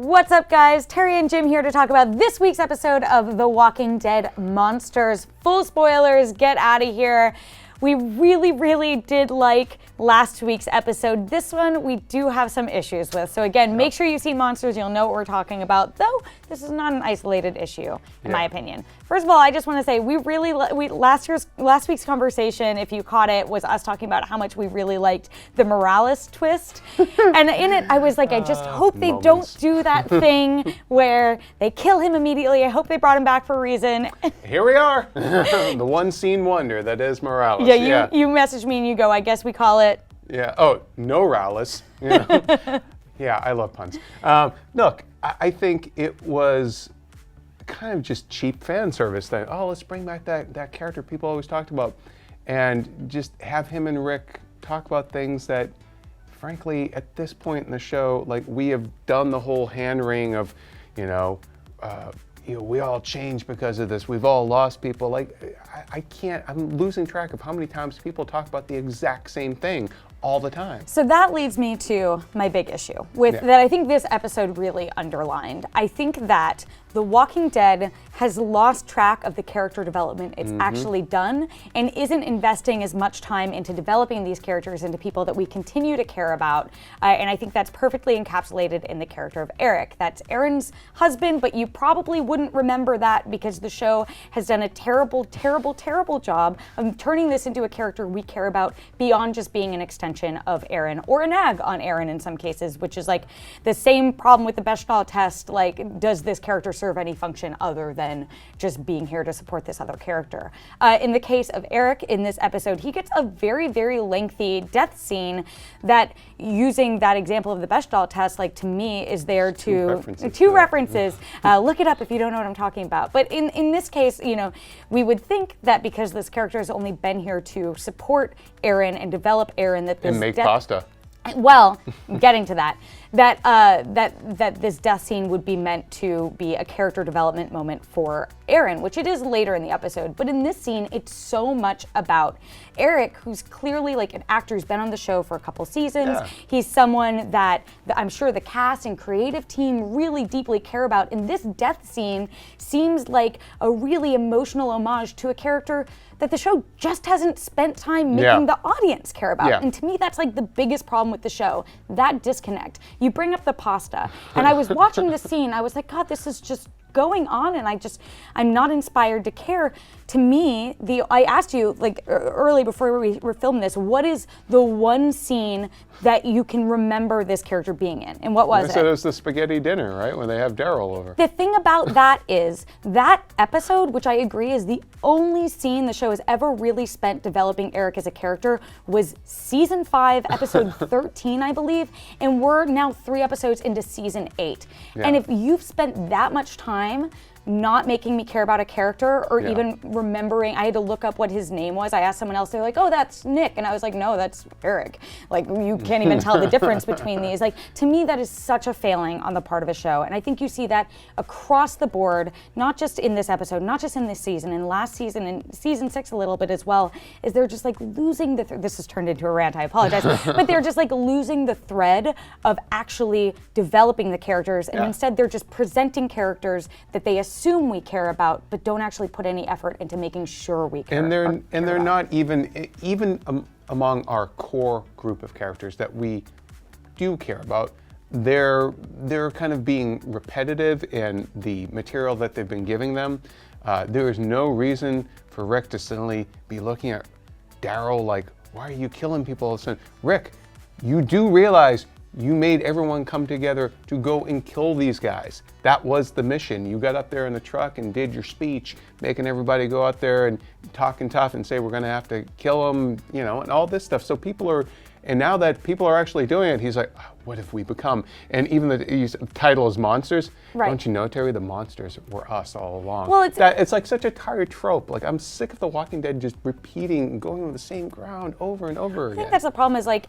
What's up, guys? Terri and Jim here to talk about this week's episode of The Walking Dead Monsters. Full spoilers, get out of here. We really did like last week's episode. This one we do have some issues with. So again, make sure you've seen Monsters. You'll know what we're talking about. Though this is not an isolated issue, in my opinion. First of all, I just want to say last week's conversation, if you caught it, was us talking about how much we really liked the Morales twist. And in it, I was like, I just hope they don't do that thing where they kill him immediately. I hope they brought him back for a reason. Here we are, the one scene wonder that is Morales. Yeah, you messaged me and you go, I guess we call it. Yeah. Oh, no Morales. Yeah. Yeah, I love puns. Look, I think it was kind of just cheap fan service that, oh, let's bring back that character people always talked about and just have him and Rick talk about things that, frankly, at this point in the show, like, we have done the whole hand wring of, we all changed because of this. We've all lost people. Like, I'm losing track of how many times people talk about the exact same thing all the time. So that leads me to my big issue with that I think this episode really underlined. I think that The Walking Dead has lost track of the character development it's actually done and isn't investing as much time into developing these characters into people that we continue to care about. And I think that's perfectly encapsulated in the character of Eric. That's Erin's husband, but you probably wouldn't remember that because the show has done a terrible job of turning this into a character we care about beyond just being an extension of Erin, or a nag on Erin in some cases, which is like the same problem with the Bechdel test. Like, does this character serve any function other than just being here to support this other character? In the case of Eric in this episode, he gets a very lengthy death scene that, using that example of the Bechdel test, like, to me is there to two references. Look it up if you don't know what I'm talking about. But in this case, we would think that because this character has only been here to support Erin and develop Erin, that this and make pasta. Well, getting to that this death scene would be meant to be a character development moment for Erin, which it is later in the episode. But in this scene, it's so much about Eric, who's clearly like an actor who's been on the show for a couple seasons. Yeah. He's someone that I'm sure the cast and creative team really deeply care about. And this death scene seems like a really emotional homage to a character that the show just hasn't spent time making the audience care about. Yeah. And to me, that's like the biggest problem with the show, that disconnect. You bring up the pasta, and I was watching the scene, I was like, God, this is just going on, and I'm not inspired to care. To me, I asked you like early before we were filming this, what is the one scene that you can remember this character being in? And what was it? So it was the spaghetti dinner, right? When they have Daryl over. The thing about that is that episode, which I agree is the only scene the show has ever really spent developing Eric as a character, was season 5, episode 13, I believe. And we're now 3 episodes into season 8. Yeah. And if you've spent that much time not making me care about a character or even remembering, I had to look up what his name was. I asked someone else, they're like, oh, that's Nick. And I was like, no, that's Eric. Like, you can't even tell the difference between these. Like, to me, that is such a failing on the part of a show. And I think you see that across the board, not just in this episode, not just in this season, and last season, and season 6 a little bit as well, is they're just like losing this has turned into a rant, I apologize, but they're just like losing the thread of actually developing the characters. And instead, they're just presenting characters that they assume we care about, but don't actually put any effort into making sure we care. And they're not even among our core group of characters that we do care about. They're kind of being repetitive in the material that they've been giving them. There is no reason for Rick to suddenly be looking at Daryl like, why are you killing people all of a sudden? Rick, you do realize you made everyone come together to go and kill these guys. That was the mission. You got up there in the truck and did your speech, making everybody go out there and talking tough and say, we're gonna have to kill them, and all this stuff. So and now that people are actually doing it, he's like, oh, what have we become? And even the title is Monsters. Right. Don't you know, Terri, the monsters were us all along. Well, it's like such a tired trope. Like, I'm sick of The Walking Dead just repeating and going over the same ground over and over again. I think that's the problem, is like,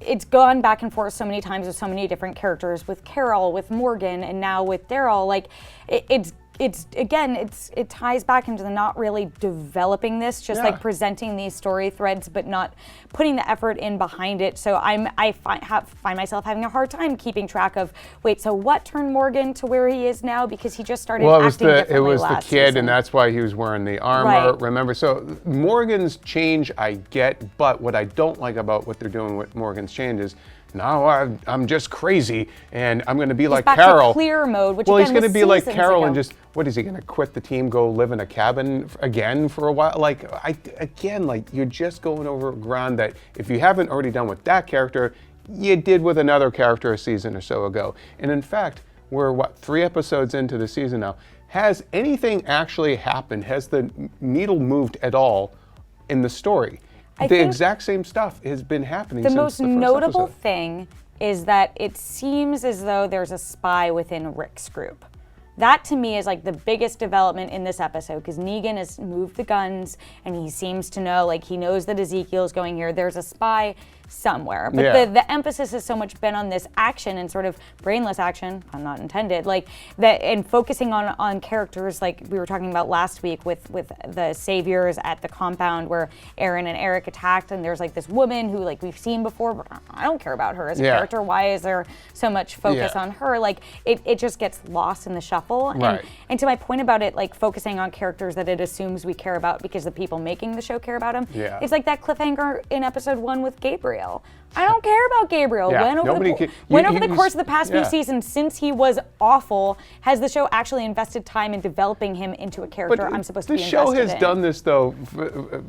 it's gone back and forth so many times with so many different characters, with Carol, with Morgan, and now with Daryl. Like, it's it ties back into the not really developing this, just like presenting these story threads, but not putting the effort in behind it. So I find myself having a hard time keeping track of, wait, so what turned Morgan to where he is now, because he just started acting differently it was last the kid, season. and that's why he was wearing the armor. Right. Remember, so Morgan's change I get, but what I don't like about what they're doing with Morgan's change is, now I'm just crazy, and I'm going to be like back Carol. to clear mode, which well, again, he's going to was be like seasons Carol ago. and just, what is he going to quit the team, go live in a cabin again for a while? Like, you're just going over ground that if you haven't already done with that character, you did with another character a season or so ago. And in fact, we're 3 episodes into the season now. Has anything actually happened? Has the needle moved at all in the story? The exact same stuff has been happening since the first episode. The most notable thing is that it seems as though there's a spy within Rick's group. That to me is like the biggest development in this episode, because Negan has moved the guns and he seems to know, like he knows that Ezekiel's going here. There's a spy somewhere. But the emphasis has so much been on this action and sort of brainless action, pun not intended, like that, and focusing on characters like we were talking about last week with the saviors at the compound where Aaron and Eric attacked, and there's like this woman who like we've seen before, but I don't care about her as a character. Why is there so much focus on her? Like it just gets lost in the shuffle. Right. And to my point about it, like focusing on characters that it assumes we care about because the people making the show care about them. Yeah. It's like that cliffhanger in episode 1 with Gabriel. I don't care about Gabriel. Yeah. When over the course of the past few seasons, since he was awful, has the show actually invested time in developing him into a character I'm supposed to be invested in? The show has done this, though,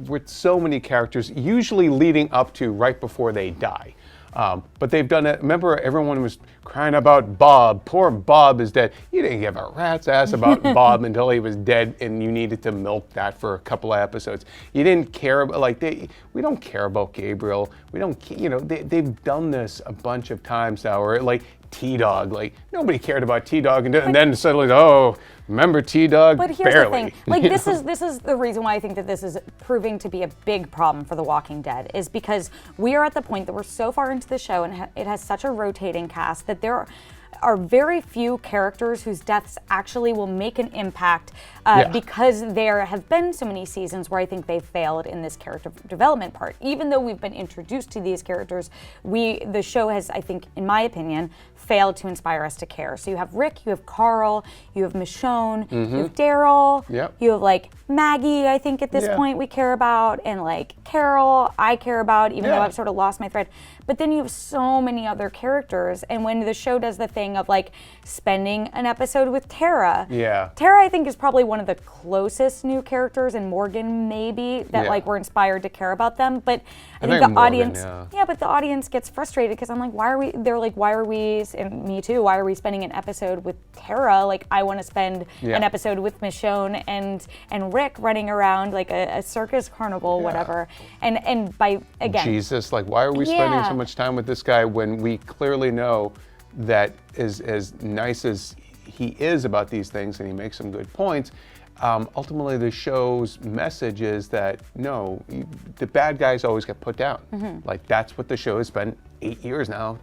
with so many characters, usually leading up to right before they die. But they've done it. Remember, everyone was crying about Bob. Poor Bob is dead. You didn't give a rat's ass about Bob until he was dead, and you needed to milk that for a couple of episodes. You didn't care about, we don't care about Gabriel. We don't, they've done this a bunch of times now, or like T-Dog. Like, nobody cared about T-Dog, and then suddenly, remember T-Dog? But here's Barely. the thing, like this is the reason why I think that this is proving to be a big problem for The Walking Dead, is because we are at the point that we're so far into the show and it has such a rotating cast that there are very few characters whose deaths actually will make an impact because there have been so many seasons where I think they've failed in this character development part. Even though we've been introduced to these characters, the show has, I think, in my opinion, failed to inspire us to care. So you have Rick, you have Carl, you have Michonne, you have Daryl, you have like Maggie, I think at this point we care about, and like Carol, I care about, even though I've sort of lost my thread. But then you have so many other characters, and when the show does the thing of like spending an episode with Tara, Tara I think is probably one of the closest new characters, and Morgan maybe, that like we're inspired to care about them. But I think the Morgan, audience, but the audience gets frustrated because I'm like, why are we, and me too, why are we spending an episode with Tara? Like, I want to spend an episode with Michonne and Rick running around like a circus carnival, whatever. And by, again, Jesus, like, why are we spending so much time with this guy when we clearly know that as nice as he is about these things and he makes some good points, ultimately the show's message is that no, the bad guys always get put down. Like, that's what the show has spent 8 years now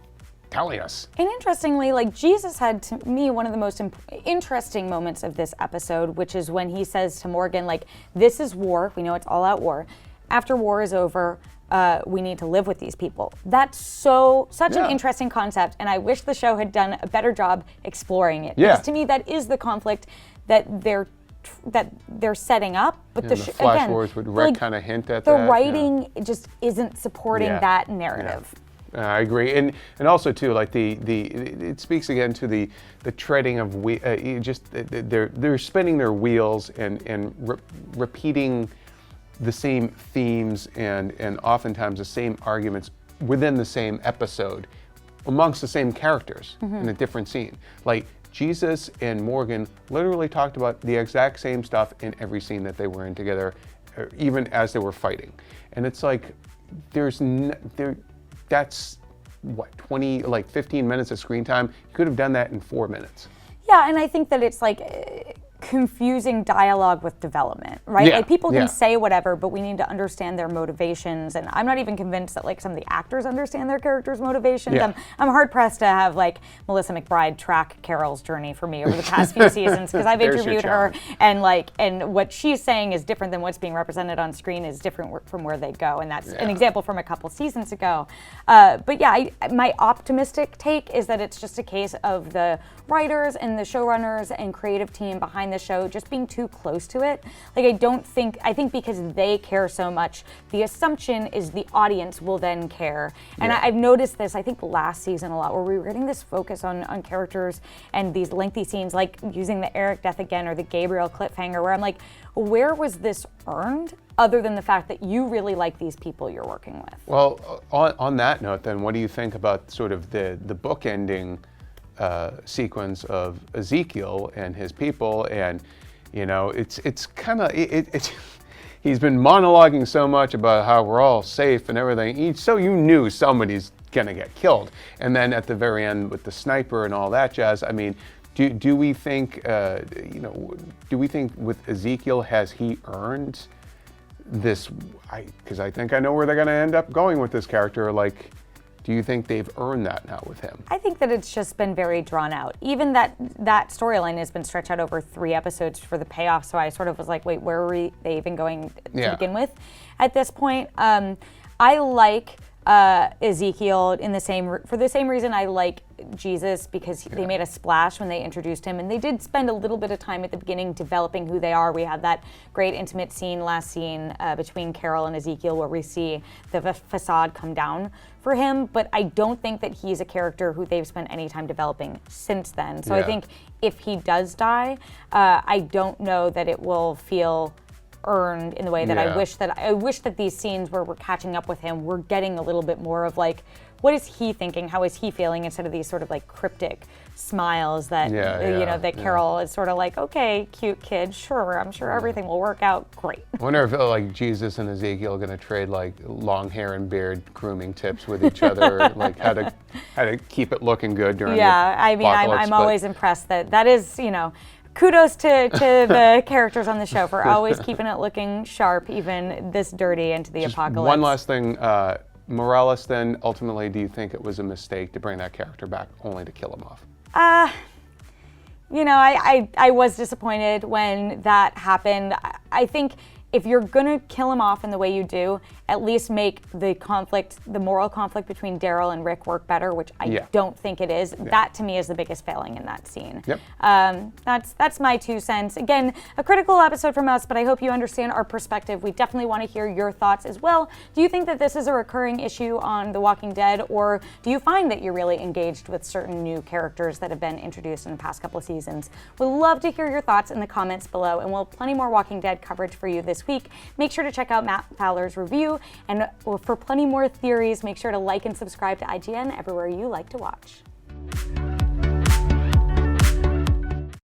telling us. And interestingly, like, Jesus had, to me, one of the most interesting moments of this episode, which is when he says to Morgan, like, this is war. We know it's all out war. After war is over, we need to live with these people. That's such an interesting concept, and I wish the show had done a better job exploring it. Because to me, that is the conflict that they're setting up. But the Flash Wars would kind of hint at that. The writing just isn't supporting that narrative. I agree, and also too, like it speaks again to the treading of they're spinning their wheels and repeating the same themes and oftentimes the same arguments within the same episode amongst the same characters in a different scene. Like, Jesus and Morgan literally talked about the exact same stuff in every scene that they were in together, even as they were fighting. And it's like, that's what, 15 minutes of screen time? You could have done that in 4 minutes. Yeah, and I think that it's like, confusing dialogue with development, right? Yeah, Like people can yeah. say whatever, but we need to understand their motivations. And I'm not even convinced that like some of the actors understand their characters' motivations. Yeah. I'm hard pressed to have like Melissa McBride track Carol's journey for me over the past few seasons, because I've There's your interviewed her, challenge. and what she's saying is different than what's being represented on screen is different from where they go, and that's an Yeah. example from a couple seasons ago. But yeah, my optimistic take is that it's just a case of the writers and the showrunners and creative team behind the show just being too close to it. Like I think because they care so much, the assumption is the audience will then care. And Yeah. I've noticed this, I think last season a lot, where we were getting this focus on characters and these lengthy scenes, like using the Eric death again or the Gabriel cliffhanger, where I'm like, where was this earned other than the fact that you really like these people you're working with? Well, on that note, then, what do you think about sort of the bookending sequence of Ezekiel and his people? And it's kind of it's he's been monologuing so much about how we're all safe and everything, so you knew somebody's gonna get killed. And then at the very end with the sniper and all that jazz, I mean, do we think do we think with Ezekiel, has he earned this? Because I think I know where they're going to end up going with this character. Like, do you think they've earned that now with him? I think that it's just been very drawn out. Even that storyline has been stretched out over 3 episodes for the payoff. So I sort of was like, wait, where were they even going to begin with? At this point, I like Ezekiel for the same reason I like Jesus, because they made a splash when they introduced him, and they did spend a little bit of time at the beginning developing who they are. We had that great intimate last scene between Carol and Ezekiel, where we see the facade come down for him, but I don't think that he's a character who they've spent any time developing since then. So I think if he does die, I don't know that it will feel earned in the way that I wish that these scenes where we're catching up with him, we're getting a little bit more of like, what is he thinking? How is he feeling? Instead of these sort of like cryptic smiles that that Carol is sort of like, okay, cute kid, sure, I'm sure everything will work out great. I wonder if like Jesus and Ezekiel are going to trade like long hair and beard grooming tips with each other, like how to keep it looking good during the apocalypse. I'm always impressed that is, kudos to the characters on the show for always keeping it looking sharp, even this dirty into the apocalypse. One last thing, Morales, then, ultimately, do you think it was a mistake to bring that character back only to kill him off? I was disappointed when that happened. I think if you're gonna kill him off in the way you do, at least make the moral conflict between Daryl and Rick work better, which I don't think it is. That to me is the biggest failing in that scene. Yep. That's my 2 cents. Again, a critical episode from us, but I hope you understand our perspective. We definitely want to hear your thoughts as well. Do you think that this is a recurring issue on The Walking Dead, or do you find that you're really engaged with certain new characters that have been introduced in the past couple of seasons? We'd love to hear your thoughts in the comments below, and we'll have plenty more Walking Dead coverage for you this week. Make sure to check out Matt Fowler's review, and for plenty more theories, make sure to like and subscribe to IGN everywhere you like to watch.